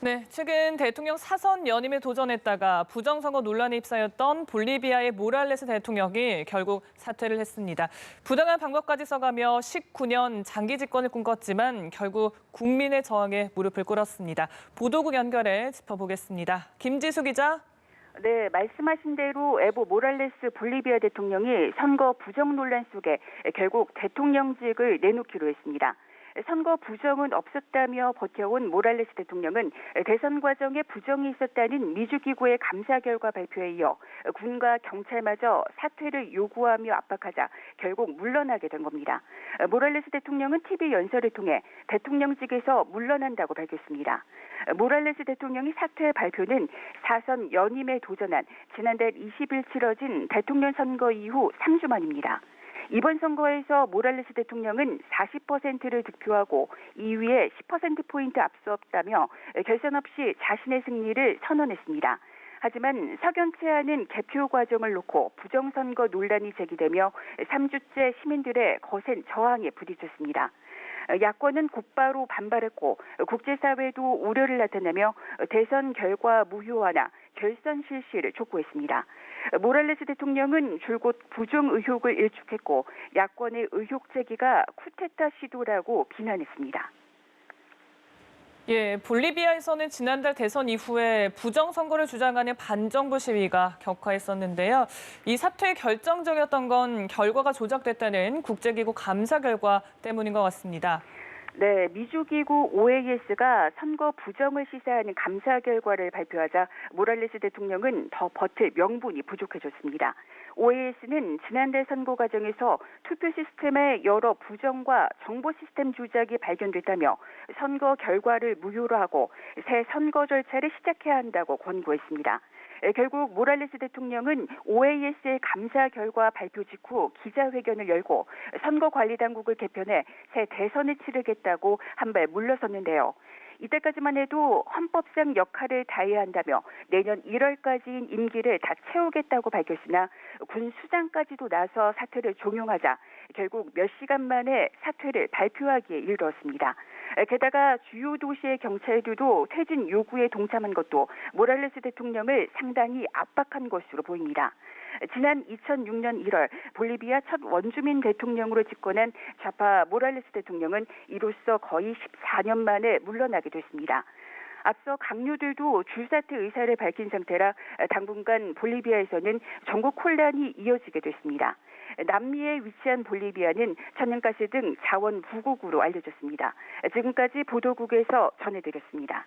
네, 최근 대통령 사선 연임에 도전했다가 부정선거 논란에 휩싸였던 볼리비아의 모랄레스 대통령이 결국 사퇴를 했습니다. 부당한 방법까지 써가며 19년 장기 집권을 꿈꿨지만 결국 국민의 저항에 무릎을 꿇었습니다. 보도국 연결해 짚어보겠습니다. 김지수 기자. 네, 말씀하신 대로 에보 모랄레스 볼리비아 대통령이 선거 부정 논란 속에 결국 대통령직을 내놓기로 했습니다. 선거 부정은 없었다며 버텨온 모랄레스 대통령은 대선 과정에 부정이 있었다는 미주기구의 감사 결과 발표에 이어 군과 경찰마저 사퇴를 요구하며 압박하자 결국 물러나게 된 겁니다. 모랄레스 대통령은 TV 연설을 통해 대통령직에서 물러난다고 밝혔습니다. 모랄레스 대통령이 사퇴 발표는 사선 연임에 도전한 지난달 20일 치러진 대통령 선거 이후 3주 만입니다. 이번 선거에서 모랄레스 대통령은 40%를 득표하고 2위에 10%포인트 앞섰다며 결선 없이 자신의 승리를 선언했습니다. 하지만 석연치 않은 개표 과정을 놓고 부정선거 논란이 제기되며 3주째 시민들의 거센 저항에 부딪혔습니다. 야권은 곧바로 반발했고 국제사회도 우려를 나타내며 대선 결과 무효화나 결선 실시를 촉구했습니다. 모랄레스 대통령은 줄곧 부정 의혹을 일축했고 야권의 의혹 제기가 쿠데타 시도라고 비난했습니다. 예, 볼리비아에서는 지난달 대선 이후에 부정선거를 주장하는 반정부 시위가 격화했었는데요. 이 사퇴에 결정적이었던 건 결과가 조작됐다는 국제기구 감사 결과 때문인 것 같습니다. 네, 미주기구 OAS가 선거 부정을 시사하는 감사 결과를 발표하자 모랄레스 대통령은 더 버틸 명분이 부족해졌습니다. OAS는 지난달 선거 과정에서 투표 시스템의 여러 부정과 정보 시스템 조작이 발견됐다며 선거 결과를 무효로 하고 새 선거 절차를 시작해야 한다고 권고했습니다. 결국 모랄레스 대통령은 OAS의 감사 결과 발표 직후 기자회견을 열고 선거관리당국을 개편해 새 대선을 치르겠다고 한 발 물러섰는데요. 이때까지만 해도 헌법상 역할을 다해야 한다며 내년 1월까지인 임기를 다 채우겠다고 밝혔으나 군 수장까지도 나서 사퇴를 종용하자 결국 몇 시간 만에 사퇴를 발표하기에 이르렀습니다. 게다가 주요 도시의 경찰들도 퇴진 요구에 동참한 것도 모랄레스 대통령을 상당히 압박한 것으로 보입니다. 지난 2006년 1월 볼리비아 첫 원주민 대통령으로 집권한 좌파 모랄레스 대통령은 이로써 거의 14년 만에 물러나게 됐습니다. 앞서 강요들도 줄사퇴 의사를 밝힌 상태라 당분간 볼리비아에서는 전국 혼란이 이어지게 됐습니다. 남미에 위치한 볼리비아는 천연가스 등 자원 부국으로 알려졌습니다. 지금까지 보도국에서 전해드렸습니다.